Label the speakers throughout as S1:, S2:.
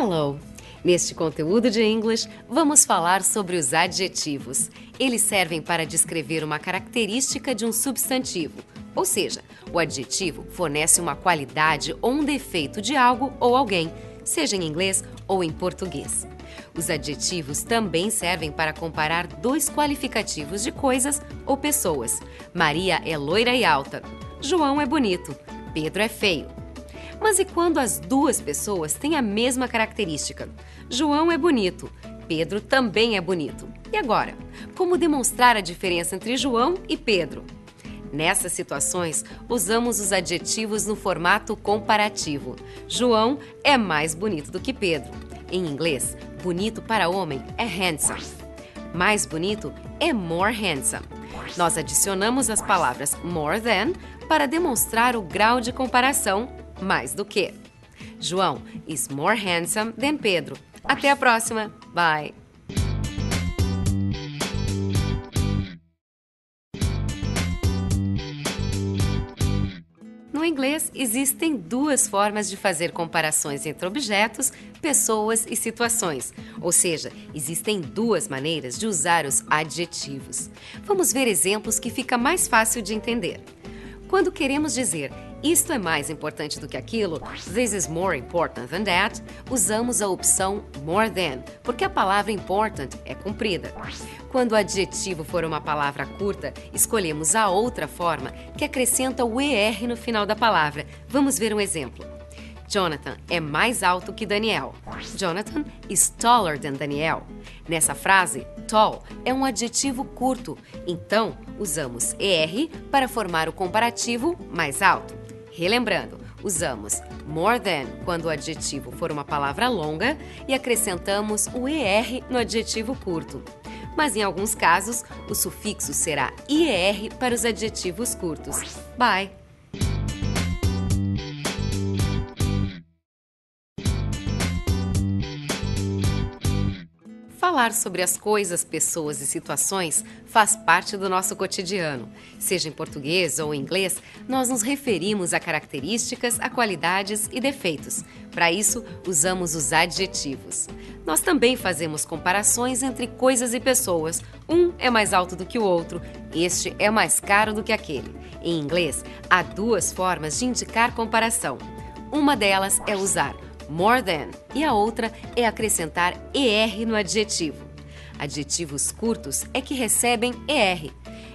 S1: Hello! Neste conteúdo de English, vamos falar sobre os adjetivos. Eles servem para descrever uma característica de um substantivo, ou seja, o adjetivo fornece uma qualidade ou um defeito de algo ou alguém, seja em inglês ou em português. Os adjetivos também servem para comparar dois qualificativos de coisas ou pessoas. Maria é loira e alta. João é bonito. Pedro é feio. Mas e quando as duas pessoas têm a mesma característica? João é bonito. Pedro também é bonito. E agora? Como demonstrar a diferença entre João e Pedro? Nessas situações, usamos os adjetivos no formato comparativo. João é mais bonito do que Pedro. Em inglês, bonito para homem é handsome. Mais bonito é more handsome. Nós adicionamos as palavras more than para demonstrar o grau de comparação mais do que. João is more handsome than Pedro. Até a próxima. Bye! No inglês, existem duas formas de fazer comparações entre objetos, pessoas e situações. Ou seja, existem duas maneiras de usar os adjetivos. Vamos ver exemplos que fica mais fácil de entender. Quando queremos dizer isto é mais importante do que aquilo, this is more important than that, usamos a opção more than, porque a palavra important é comprida. Quando o adjetivo for uma palavra curta, escolhemos a outra forma, que acrescenta o ER no final da palavra. Vamos ver um exemplo. Jonathan é mais alto que Daniel. Jonathan is taller than Daniel. Nessa frase, tall é um adjetivo curto, então usamos ER para formar o comparativo mais alto. Relembrando, usamos more than quando o adjetivo for uma palavra longa e acrescentamos o ER no adjetivo curto. Mas em alguns casos, o sufixo será IER para os adjetivos curtos. Bye! Falar sobre as coisas, pessoas e situações faz parte do nosso cotidiano. Seja em português ou em inglês, nós nos referimos a características, a qualidades e defeitos. Para isso, usamos os adjetivos. Nós também fazemos comparações entre coisas e pessoas. Um é mais alto do que o outro, este é mais caro do que aquele. Em inglês, há duas formas de indicar comparação. Uma delas é usar more than e a outra é acrescentar ER no adjetivo. Adjetivos curtos é que recebem ER.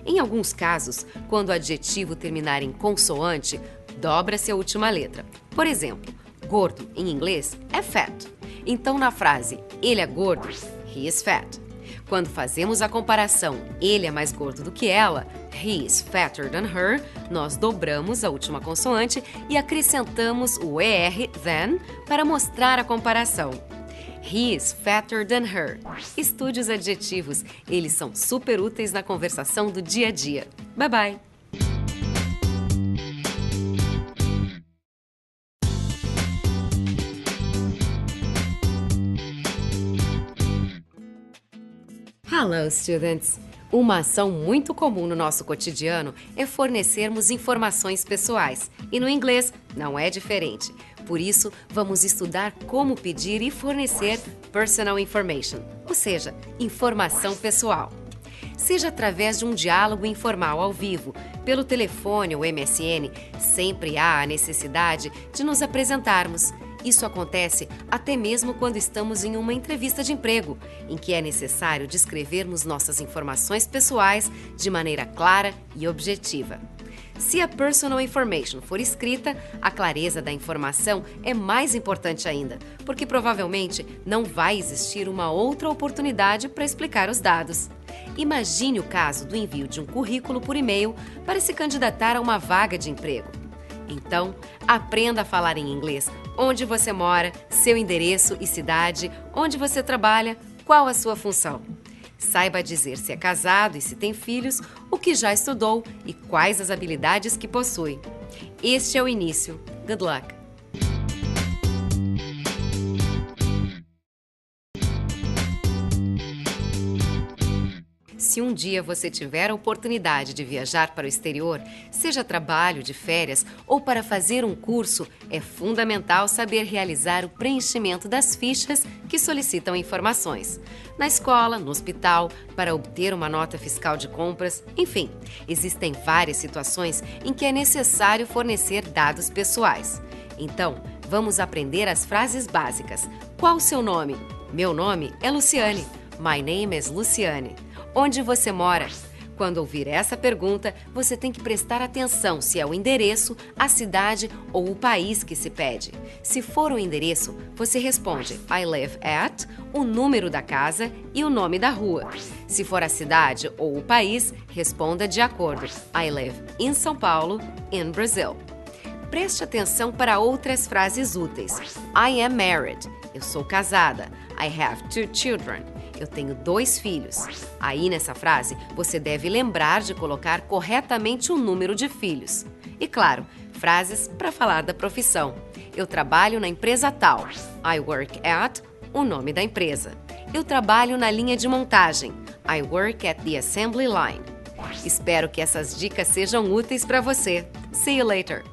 S1: Em alguns casos, quando o adjetivo terminar em consoante, dobra-se a última letra. Por exemplo, gordo em inglês é fat. Então na frase ele é gordo, he is fat. Quando fazemos a comparação ele é mais gordo do que ela, he is fatter than her, nós dobramos a última consoante e acrescentamos o ER than para mostrar a comparação. He is fatter than her. Estude os adjetivos, eles são super úteis na conversação do dia a dia. Bye bye! Hello, students! Uma ação muito comum no nosso cotidiano é fornecermos informações pessoais. E no inglês não é diferente. Por isso, vamos estudar como pedir e fornecer personal information, ou seja, informação pessoal. Seja através de um diálogo informal ao vivo, pelo telefone ou MSN, sempre há a necessidade de nos apresentarmos. Isso acontece até mesmo quando estamos em uma entrevista de emprego, em que é necessário descrevermos nossas informações pessoais de maneira clara e objetiva. Se a personal information for escrita, a clareza da informação é mais importante ainda, porque provavelmente não vai existir uma outra oportunidade para explicar os dados. Imagine o caso do envio de um currículo por e-mail para se candidatar a uma vaga de emprego. Então, aprenda a falar em inglês onde você mora, seu endereço e cidade, onde você trabalha, qual a sua função. Saiba dizer se é casado e se tem filhos, o que já estudou e quais as habilidades que possui. Este é o início. Good luck! Se um dia você tiver a oportunidade de viajar para o exterior, seja a trabalho, de férias ou para fazer um curso, é fundamental saber realizar o preenchimento das fichas que solicitam informações. Na escola, no hospital, para obter uma nota fiscal de compras, enfim, existem várias situações em que é necessário fornecer dados pessoais. Então, vamos aprender as frases básicas. Qual o seu nome? Meu nome é Luciane. My name is Luciane. Onde você mora? Quando ouvir essa pergunta, você tem que prestar atenção se é o endereço, a cidade ou o país que se pede. Se for o endereço, você responde I live at, o número da casa e o nome da rua. Se for a cidade ou o país, responda de acordo. I live in São Paulo, in Brazil. Preste atenção para outras frases úteis. I am married. Eu sou casada. I have 2 children. Eu tenho 2 filhos. Aí, nessa frase, você deve lembrar de colocar corretamente o número de filhos. E, claro, frases para falar da profissão. Eu trabalho na empresa tal. I work at, o nome da empresa. Eu trabalho na linha de montagem. I work at the assembly line. Espero que essas dicas sejam úteis para você. See you later!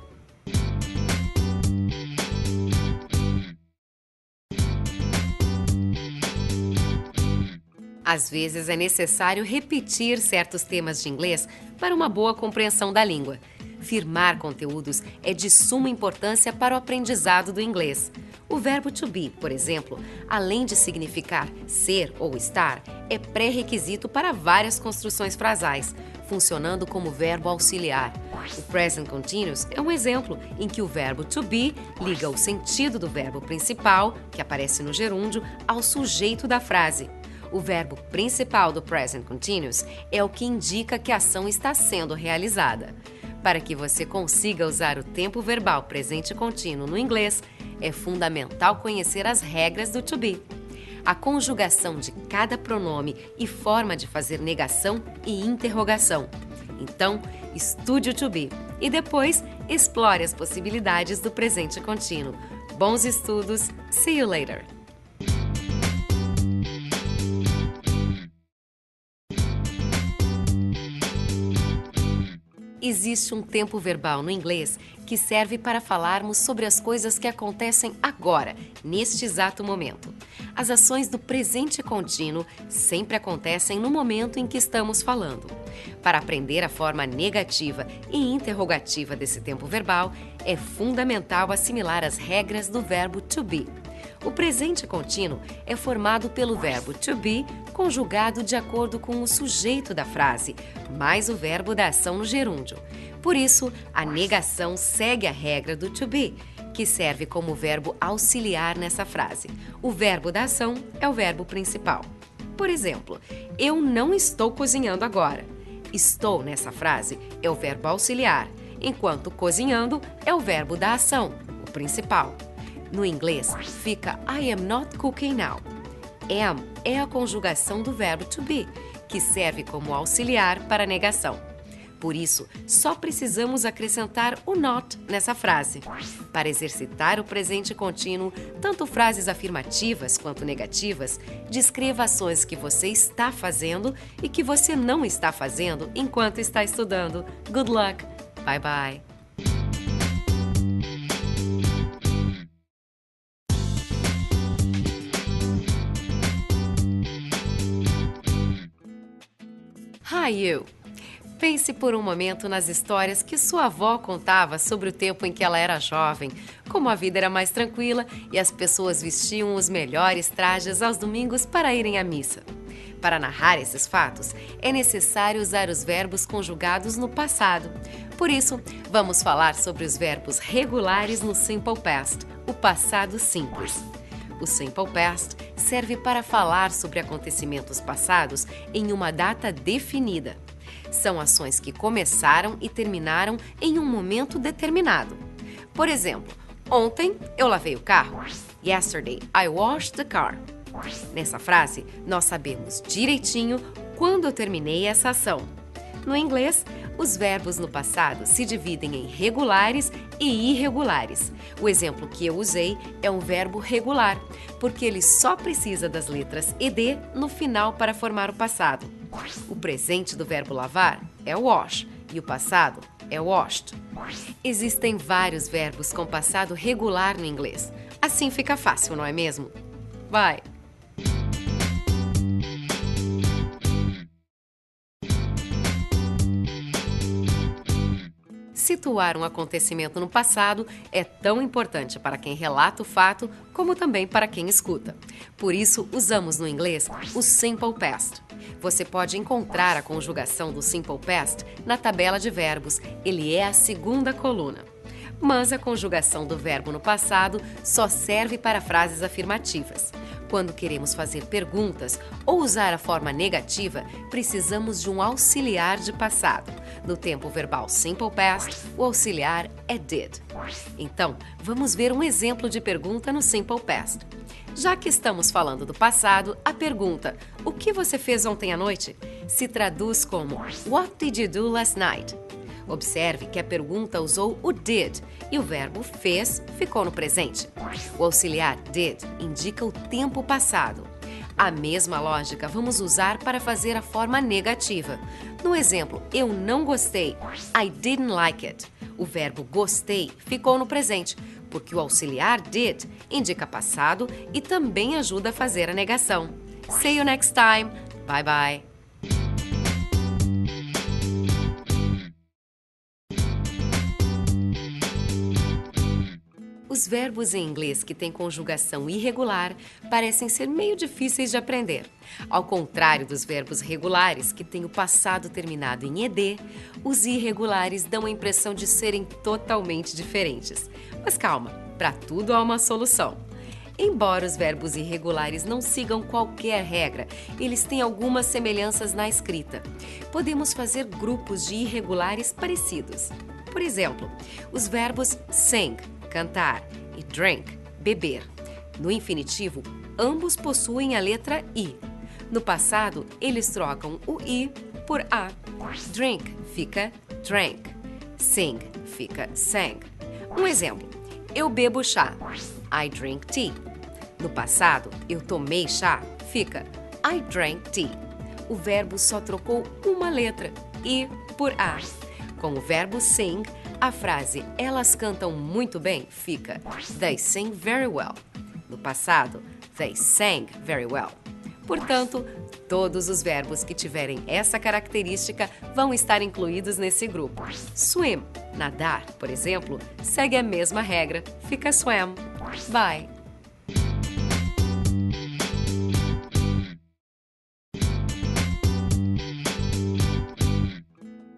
S1: Às vezes é necessário repetir certos temas de inglês para uma boa compreensão da língua. Firmar conteúdos é de suma importância para o aprendizado do inglês. O verbo to be, por exemplo, além de significar ser ou estar, é pré-requisito para várias construções frasais, funcionando como verbo auxiliar. O present continuous é um exemplo em que o verbo to be liga o sentido do verbo principal, que aparece no gerúndio, ao sujeito da frase. O verbo principal do present continuous é o que indica que a ação está sendo realizada. Para que você consiga usar o tempo verbal presente contínuo no inglês, é fundamental conhecer as regras do to be. A conjugação de cada pronome e forma de fazer negação e interrogação. Então, estude o to be e depois explore as possibilidades do presente contínuo. Bons estudos! See you later! Existe um tempo verbal no inglês que serve para falarmos sobre as coisas que acontecem agora, neste exato momento. As ações do presente contínuo sempre acontecem no momento em que estamos falando. Para aprender a forma negativa e interrogativa desse tempo verbal, é fundamental assimilar as regras do verbo to be. O presente contínuo é formado pelo verbo to be conjugado de acordo com o sujeito da frase, mais o verbo da ação no gerúndio. Por isso, a negação segue a regra do to be, que serve como verbo auxiliar nessa frase. O verbo da ação é o verbo principal. Por exemplo, eu não estou cozinhando agora. Estou nessa frase é o verbo auxiliar, enquanto cozinhando é o verbo da ação, o principal. No inglês, fica I am not cooking now. Am é a conjugação do verbo to be, que serve como auxiliar para a negação. Por isso, só precisamos acrescentar o not nessa frase. Para exercitar o presente contínuo, tanto frases afirmativas quanto negativas, descreva ações que você está fazendo e que você não está fazendo enquanto está estudando. Good luck! Bye bye! Hi, you! Pense por um momento nas histórias que sua avó contava sobre o tempo em que ela era jovem, como a vida era mais tranquila e as pessoas vestiam os melhores trajes aos domingos para irem à missa. Para narrar esses fatos, é necessário usar os verbos conjugados no passado. Por isso, vamos falar sobre os verbos regulares no Simple Past, o passado simples. O Simple Past serve para falar sobre acontecimentos passados em uma data definida. São ações que começaram e terminaram em um momento determinado. Por exemplo, ontem eu lavei o carro. Yesterday, I washed the car. Nessa frase, nós sabemos direitinho quando eu terminei essa ação. No inglês, os verbos no passado se dividem em regulares e irregulares. O exemplo que eu usei é um verbo regular, porque ele só precisa das letras ed no final para formar o passado. O presente do verbo lavar é wash e o passado é washed. Existem vários verbos com passado regular no inglês. Assim fica fácil, não é mesmo? Vai! Situar um acontecimento no passado é tão importante para quem relata o fato como também para quem escuta. Por isso, usamos no inglês o Simple Past. Você pode encontrar a conjugação do Simple Past na tabela de verbos, ele é a segunda coluna. Mas a conjugação do verbo no passado só serve para frases afirmativas. Quando queremos fazer perguntas ou usar a forma negativa, precisamos de um auxiliar de passado. No tempo verbal Simple Past, o auxiliar é did. Então, vamos ver um exemplo de pergunta no Simple Past. Já que estamos falando do passado, a pergunta "O que você fez ontem à noite?" se traduz como What did you do last night? Observe que a pergunta usou o did e o verbo fez ficou no presente. O auxiliar did indica o tempo passado. A mesma lógica vamos usar para fazer a forma negativa. No exemplo, eu não gostei, I didn't like it. O verbo gostei ficou no presente, porque o auxiliar did indica passado e também ajuda a fazer a negação. See you next time. Bye bye. Os verbos em inglês que têm conjugação irregular parecem ser meio difíceis de aprender. Ao contrário dos verbos regulares, que têm o passado terminado em ed, os irregulares dão a impressão de serem totalmente diferentes. Mas calma, para tudo há uma solução. Embora os verbos irregulares não sigam qualquer regra, eles têm algumas semelhanças na escrita. Podemos fazer grupos de irregulares parecidos. Por exemplo, os verbos sing, cantar, e drink, beber. No infinitivo, ambos possuem a letra I. No passado, eles trocam o I por A. Drink fica drank. Sing fica sang. Um exemplo, eu bebo chá. I drink tea. No passado, eu tomei chá, fica I drank tea. O verbo só trocou uma letra, I por A. Com o verbo sing, a frase "elas cantam muito bem" fica They sing very well. No passado, they sang very well. Portanto, todos os verbos que tiverem essa característica vão estar incluídos nesse grupo. Swim, nadar, por exemplo, segue a mesma regra, fica swam. Bye!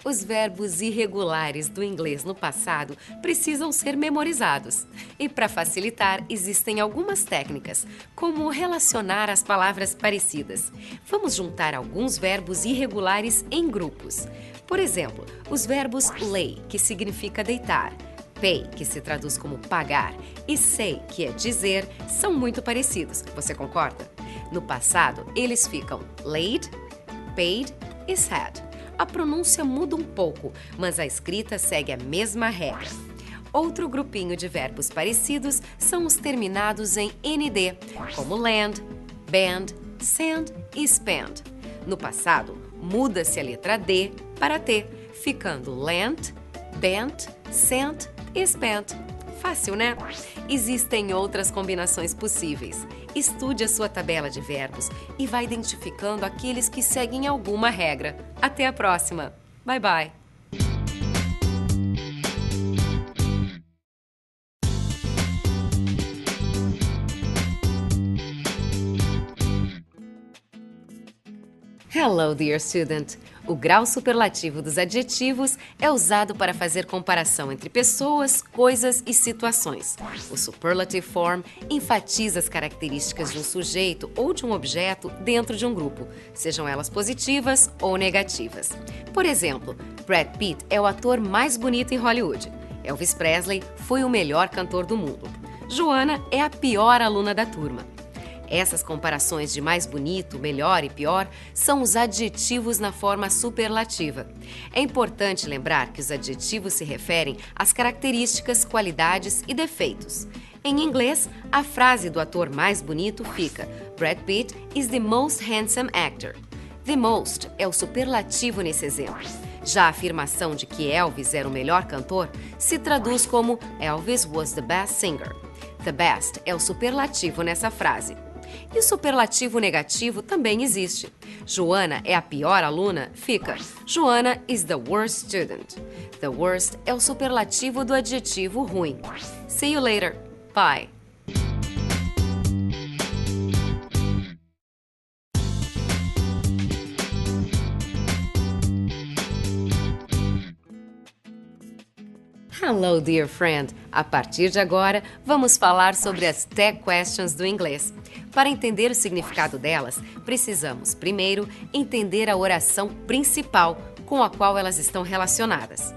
S1: Os verbos irregulares do inglês no passado precisam ser memorizados. E para facilitar, existem algumas técnicas, como relacionar as palavras parecidas. Vamos juntar alguns verbos irregulares em grupos. Por exemplo, os verbos lay, que significa deitar, pay, que se traduz como pagar, e say, que é dizer, são muito parecidos. Você concorda? No passado, eles ficam laid, paid e said. A pronúncia muda um pouco, mas a escrita segue a mesma regra. Outro grupinho de verbos parecidos são os terminados em ND, como land, band, send e spend. No passado, muda-se a letra D para T, ficando lent, bent, sent e spent. Fácil, né? Existem outras combinações possíveis. Estude a sua tabela de verbos e vá identificando aqueles que seguem alguma regra. Até a próxima! Bye, bye! Hello, dear student! O grau superlativo dos adjetivos é usado para fazer comparação entre pessoas, coisas e situações. O superlative form enfatiza as características de um sujeito ou de um objeto dentro de um grupo, sejam elas positivas ou negativas. Por exemplo, Brad Pitt é o ator mais bonito em Hollywood. Elvis Presley foi o melhor cantor do mundo. Joana é a pior aluna da turma. Essas comparações de mais bonito, melhor e pior são os adjetivos na forma superlativa. É importante lembrar que os adjetivos se referem às características, qualidades e defeitos. Em inglês, a frase do ator mais bonito fica Brad Pitt is the most handsome actor. The most é o superlativo nesse exemplo. Já a afirmação de que Elvis era o melhor cantor se traduz como Elvis was the best singer. The best é o superlativo nessa frase. E o superlativo negativo também existe. Joana é a pior aluna, fica Joana is the worst student. The worst é o superlativo do adjetivo ruim. See you later. Bye. Hello, dear friend! A partir de agora, vamos falar sobre as tag questions do inglês. Para entender o significado delas, precisamos, primeiro, entender a oração principal com a qual elas estão relacionadas.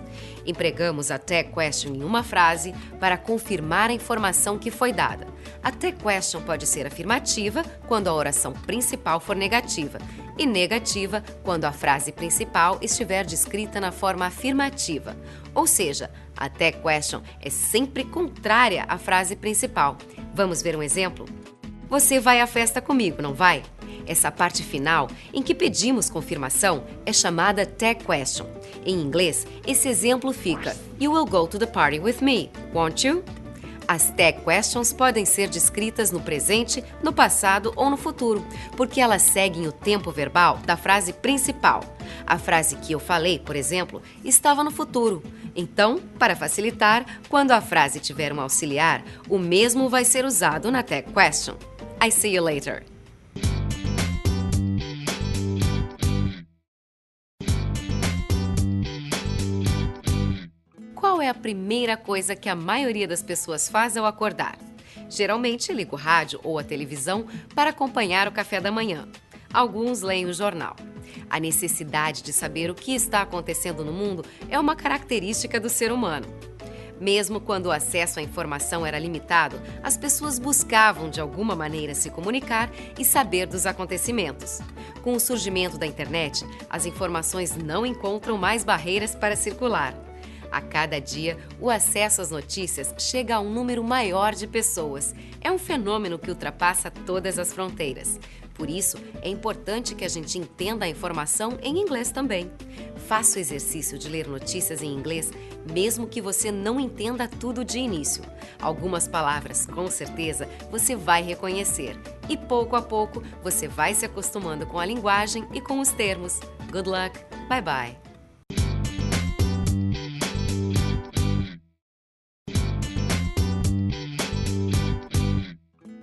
S1: Empregamos a tag question em uma frase para confirmar a informação que foi dada. A tag question pode ser afirmativa quando a oração principal for negativa e negativa quando a frase principal estiver descrita na forma afirmativa. Ou seja, a tag question é sempre contrária à frase principal. Vamos ver um exemplo? Você vai à festa comigo, não vai? Essa parte final, em que pedimos confirmação, é chamada tag question. Em inglês, esse exemplo fica You will go to the party with me, won't you? As tag questions podem ser descritas no presente, no passado ou no futuro, porque elas seguem o tempo verbal da frase principal. A frase que eu falei, por exemplo, estava no futuro. Então, para facilitar, quando a frase tiver um auxiliar, o mesmo vai ser usado na tag question. I see you later. Qual é a primeira coisa que a maioria das pessoas faz ao acordar? Geralmente liga o rádio ou a televisão para acompanhar o café da manhã. Alguns leem o jornal. A necessidade de saber o que está acontecendo no mundo é uma característica do ser humano. Mesmo quando o acesso à informação era limitado, as pessoas buscavam de alguma maneira se comunicar e saber dos acontecimentos. Com o surgimento da internet, as informações não encontram mais barreiras para circular. A cada dia, o acesso às notícias chega a um número maior de pessoas. É um fenômeno que ultrapassa todas as fronteiras. Por isso, é importante que a gente entenda a informação em inglês também. Faça o exercício de ler notícias em inglês, mesmo que você não entenda tudo de início. Algumas palavras, com certeza, você vai reconhecer. E pouco a pouco, você vai se acostumando com a linguagem e com os termos. Good luck! Bye bye!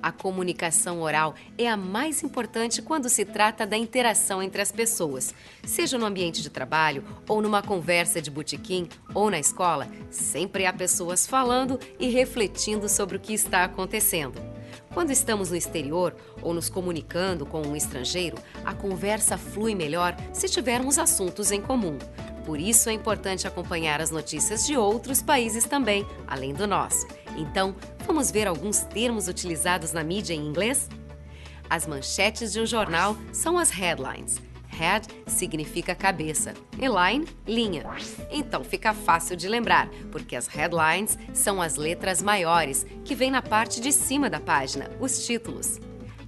S1: A comunicação oral é a mais importante quando se trata da interação entre as pessoas. Seja no ambiente de trabalho, ou numa conversa de botequim, ou na escola, sempre há pessoas falando e refletindo sobre o que está acontecendo. Quando estamos no exterior ou nos comunicando com um estrangeiro, a conversa flui melhor se tivermos assuntos em comum. Por isso é importante acompanhar as notícias de outros países também, além do nosso. Então, vamos ver alguns termos utilizados na mídia em inglês? As manchetes de um jornal são as headlines. Head significa cabeça e line, linha. Então fica fácil de lembrar, porque as headlines são as letras maiores, que vêm na parte de cima da página, os títulos.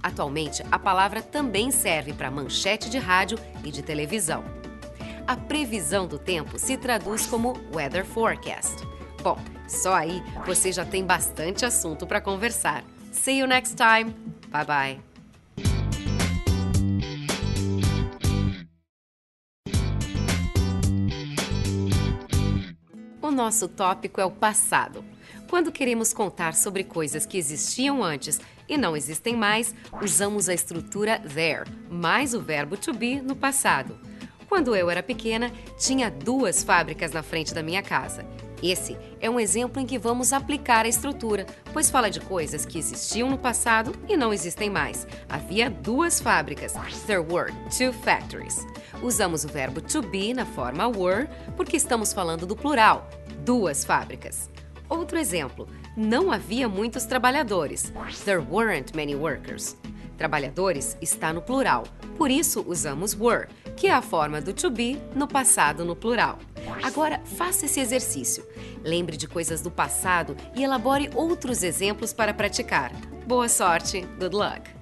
S1: Atualmente, a palavra também serve para manchete de rádio e de televisão. A previsão do tempo se traduz como weather forecast. Bom, só aí você já tem bastante assunto para conversar. See you next time. Bye bye. O nosso tópico é o passado. Quando queremos contar sobre coisas que existiam antes e não existem mais, usamos a estrutura there, mais o verbo to be no passado. Quando eu era pequena, tinha 2 fábricas na frente da minha casa. Esse é um exemplo em que vamos aplicar a estrutura, pois fala de coisas que existiam no passado e não existem mais. Havia 2 fábricas. There were 2 factories. Usamos o verbo to be na forma were porque estamos falando do plural, 2 fábricas. Outro exemplo, não havia muitos trabalhadores. There weren't many workers. Trabalhadores está no plural, por isso usamos were, que é a forma do to be no passado no plural. Agora, faça esse exercício. Lembre de coisas do passado e elabore outros exemplos para praticar. Boa sorte! Good luck!